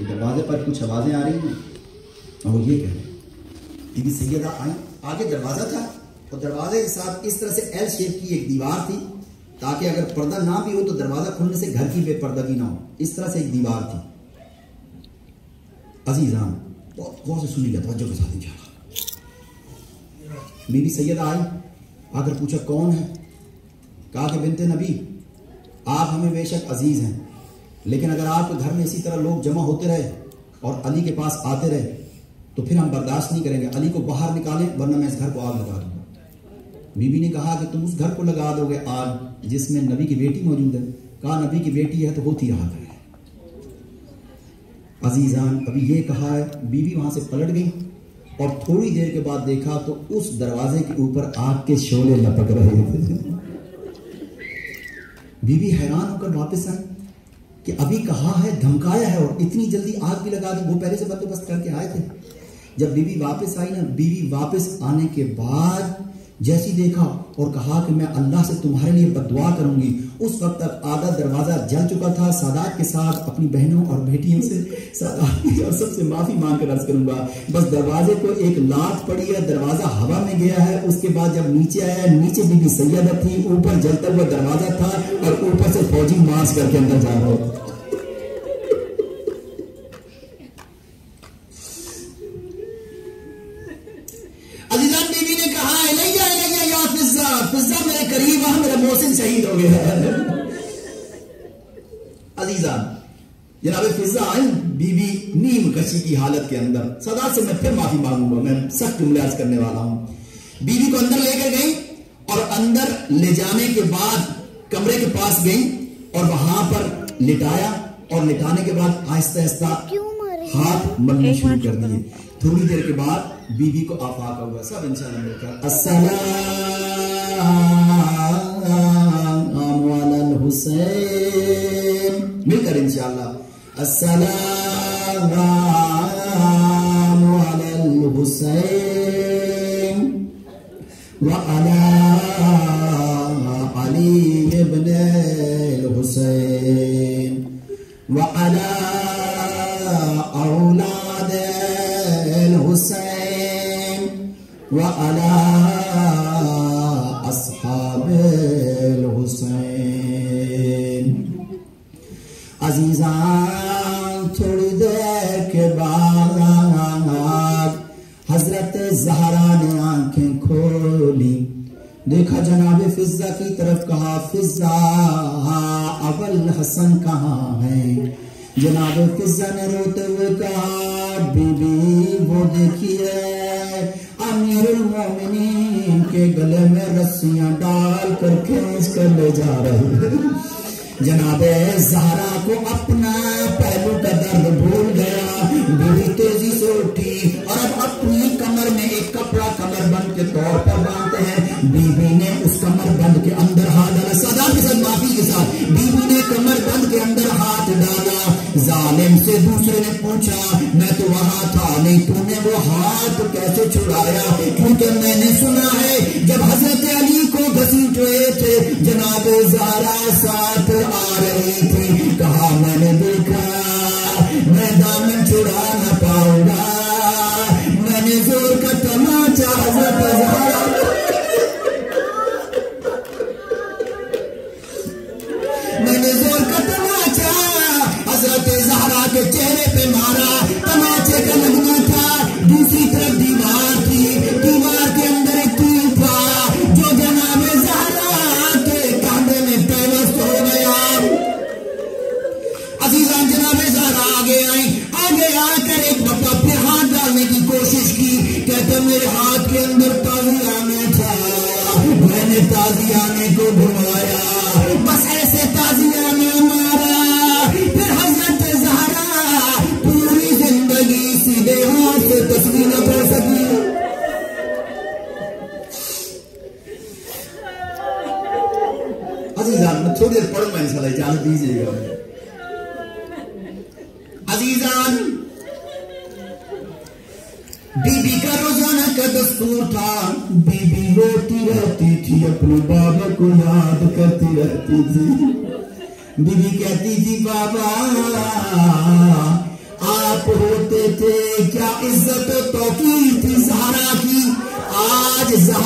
کہ دروازے پر کچھ آوازیں آ رہی ہیں اور وہ یہ کہہ رہے ہیں. بی بی سیدہ آئیں, آگے دروازہ تھا اور دروازے کے ساتھ اس طرح سے ایل شیپ کی ایک دیوار تھی تاکہ اگر پردہ نہ بھی ہو تو دروازہ کھلنے سے گھر کی بے پردگی نہ ہو. اس طرح سے ایک دیوار تھی. عزیزان بہت غور سے سنی گیا, توجہ کے ساتھ انشاءاللہ. بی بی سیدہ آئی, آ کر پوچھا کون ہے؟ کہا کہ بنت نبی آپ ہمیں بے شک عزیز ہیں, لیکن اگر آپ کے گھر میں اسی طرح لوگ جمع ہوتے رہے اور علی کے پاس آتے رہے تو پھر ہم برداشت نہیں کریں گے. علی کو باہر نکالیں ورنہ میں اس گھر کو آگ لگا دوں گا. بی بی نے کہا کہ تم اس گھر کو لگا دو گے آگ جس میں نبی کی بیٹی موجود ہے؟ کہا نبی کی بیٹی ہے تو ہوتی رہا کرے. عزیزان ابھی یہ کہا ہے, بی بی وہاں سے پلٹ گئی اور تھوڑی دیر کے بعد دیکھا تو اس دروازے کے اوپر آگ کے شعلے لپک رہے تھے. بی بی حیران ہو کر واپس آئی کہ ابھی کہا ہے, دھمکایا ہے اور اتنی جلدی آگ بھی لگا دی. وہ پہلے سے بندوبست کر کے آئے تھے. جب بی بی واپس آئی نا, بی بی واپس آنے کے بعد جیسی دیکھا اور کہا کہ میں اللہ سے تمہارے لیے بددعا کروں گی. اس وقت تک آدھا دروازہ جل چکا تھا. سادات کے ساتھ اپنی بہنوں اور بیٹیوں سے سادات اور سب سے معافی مانگ کر عرض کروں گا, بس دروازے کو ایک لات پڑی ہے, دروازہ ہوا میں گیا ہے. اس کے بعد جب نیچے آیا, نیچے بی بی سیدہ تھی, اوپر جلتا ہوا دروازہ تھا اور اوپر سے فوجی مارچ کر کے اندر جا رہے تھے. فضہ میرے قریب آ, میرا محسن شہید ہو گیا. عزیزان جناب فضہ آئی, بی بی نیم کشی کی حالت کے اندر. سادات سے میں پھر معافی مانگوں گا, میں سخت جملے عرض کرنے والا ہوں. بی بی کو اندر لے کر گئی اور اندر لے جانے کے بعد کمرے کے پاس گئی اور وہاں پر لٹایا اور لٹانے کے بعد آہستہ آہستہ ہاتھ ملنے شروع کر دیے. تھوڑی دیر کے بعد بی بی کو آفاق ہوا. سب انشاءاللہ مل کر السلام علی الحسین مل کر انشاءاللہ السلام علی الحسین وعلی علی ابن الحسین وعلی اولاد الحسین وعلی اصحاب الحسین. عزیزان تھوڑی دیر کے بعد حضرت زہرا نے آنکھیں کھولی, دیکھا جناب فضہ کی طرف, کہا فضہ اول حسن کہاں ہے؟ جناب فضہ نے روتے ہوئے کہا بی بی وہ دیکھیے امیر المومنین کے گلے میں رسیاں ڈال کر کھینچ کر لے جا رہے ہیں. جناب زہرا کو اپنا پہلو کا درد بھول گیا. بڑی تیزی سے اٹھی اور اب اپنی کمر میں ایک کپڑا کمر بند کے طور پر باندھتے ہیں. بی بی نے اس کمر بند کے اندر ہاتھ ڈالا. سادات کے ساتھ معافی کے ساتھ بی بی نے کمر بند کے اندر ہاتھ ڈالا. ظالم سے دوسرے نے پوچھا میں تو وہاں تھا نہیں, تو نے وہ ہاتھ کیسے چھڑایا؟ کیونکہ میں نے سنا ہے جب حضرت علی کو گھسیٹ رہے تھے جناب زہرا ساتھ آ رہی تھی. کہا میں نے دیکھا میں دامن چھڑا نہ پاؤں گا, میں نے زور کا تماچا حضرت زہرا کے چہرے پہ مارا. تماچے کا لگنا تھا. دوسری طرف دیوار تھی, دیوار کے اندر ایک تیر تھا جو جناب زہرا کے کاندھے میں پیوست ہو گیا. عزیزان جناب زہرا آگے آئی, آگے آ کر ایک دفعہ پھر ہاتھ ڈالنے کی کوشش کی. کہتے میرے ہاتھ کے اندر تازیانے تھا, میں نے تازیانے کو گھمایا, بس ایسے تازیانے مارا. پھر حضرت زہرا پوری زندگی سیدھے ہاتھ سے تصویر نہ پڑھ سکی. عزیزان میں تھوڑی دیر پڑھوں گا انشاءاللہ, اجازت دیجیے گا. عزیزان بی بی کا روزانہ کا دستور تھا. بی بی روتی رہتی تھی, اپنے بابا کو یاد کرتی رہتی تھی. بی بی کہتی تھی بابا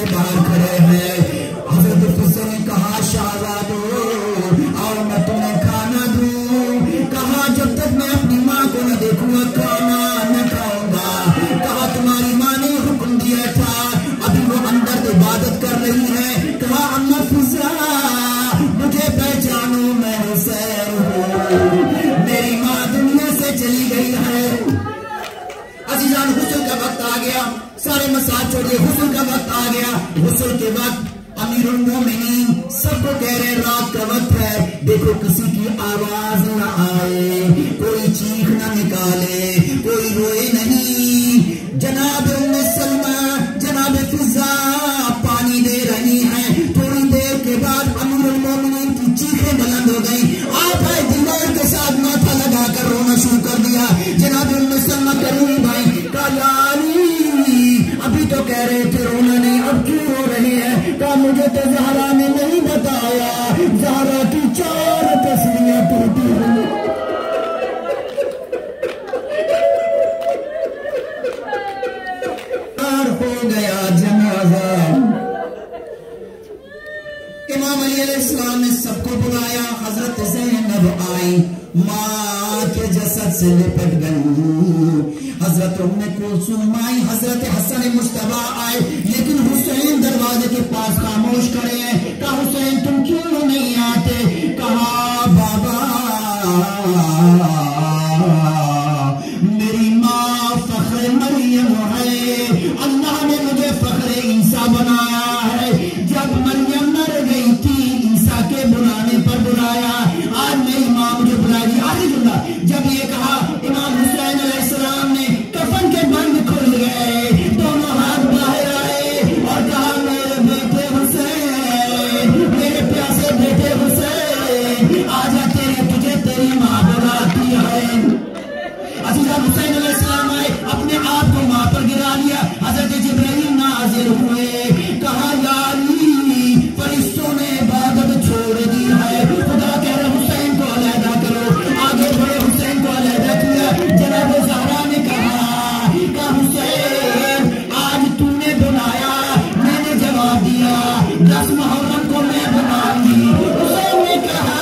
سے باہر کھڑے ہیں. حضرت فضہ نے کہا شہزادو اور میں تمہیں کھانا دوں. کہا جب تک میں اپنی ماں کو نہ دیکھوں گا کھانا نہ کھاؤں گا. کہا تمہاری ماں نے حکم دیا تھا, ابھی وہ اندر عبادت کر رہی ہے. کہا اما فضہ مجھے پہچانو میں حسین ہوں, میری ماں دنیا سے چلی گئی ہے. عزیزان غسل کا وقت آ گیا, سارے مسائل چھوڑیے, غسل کا وقت آ گیا. غسل کے وقت امیر المومنین سب کو کہہ رہے رات کا وقت ہے, دیکھو کسی کی آواز نہ آئے, کوئی چیخ نہ نکالے, کوئی روئے نہیں. جناب ام سلمہ جناب فضہ پانی دے رہی ہیں. تھوڑی دیر کے بعد امیر المومنین کی چیخیں بلند ہو گئی. آپ آئے دیوار کے ساتھ ماتھا لگا کر رونا شروع کر دیا. جناب ام سلمہ قریب آئی, کہا یا علی ابھی تو کہہ رہے تھے رونا نہیں, اب کیوں رو رہی ہے؟ کہا مجھے تو زہرا نے نہیں بتایا, زہرا کی 4 تسلیاں ٹوٹی ہوئی. ہو گیا جنازہ. امام علی علیہ السلام نے سب کو بلایا. حضرت زینب آئی, ماں کے جسد سے لپٹ گئی. حضرت ام کلثوم آئی, حضرت حسن مجتبی آئے, لیکن حسین دروازے کے پاس خاموش کھڑے ہیں. کہا حسین تم کیوں نہیں آتے؟ کہا بابا میری ماں فخر مریم ہے, اللہ نے مجھے فخر عیسیٰ بنایا ہے. جب مریم مر گئی تھی عیسیٰ کے بلانے پر بلایا, آج میری ماں مجھے بلائے گی. آخری جملہ جب یہ کہا امام حسین علیہ السلام نے کفن کے بند کھل گئے, دونوں ہاتھ باہر آئے اور کہا میرے بیٹے حسین, میرے پیاسے بیٹے حسین, آجا تجھے تیری ماں بلاتی ہے. عزیزان حسین علیہ السلام آئے, اپنے آپ کو ماں پر گرا لیا. حضرت جبرائیل نازل ہوئے, کہا یا علی فرشتوں نے عبادت چھوڑ دی ہے, خدا کہہ رہے حسین کو علیحدہ کرو. آگے بڑے حسین کو علیحدہ کیا. جناب زہرا نے کہا کہ حسین آج تو نے بنایا, میں نے جواب دیا 10 محرم کو میں بناؤں گی. حسین نے کہا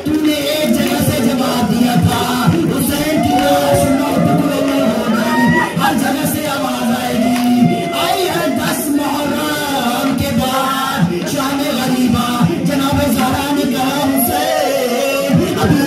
تو نے ایک جگہ سے جواب دیا تھا, حسین کی لاش 9 ٹکڑوں میں ہو گئی, ہر جگہ سے آواز آئے گی. آئی ہے 10 محرم کے بعد شام غریبہ. جناب زہرا نے کہا حسین ابھی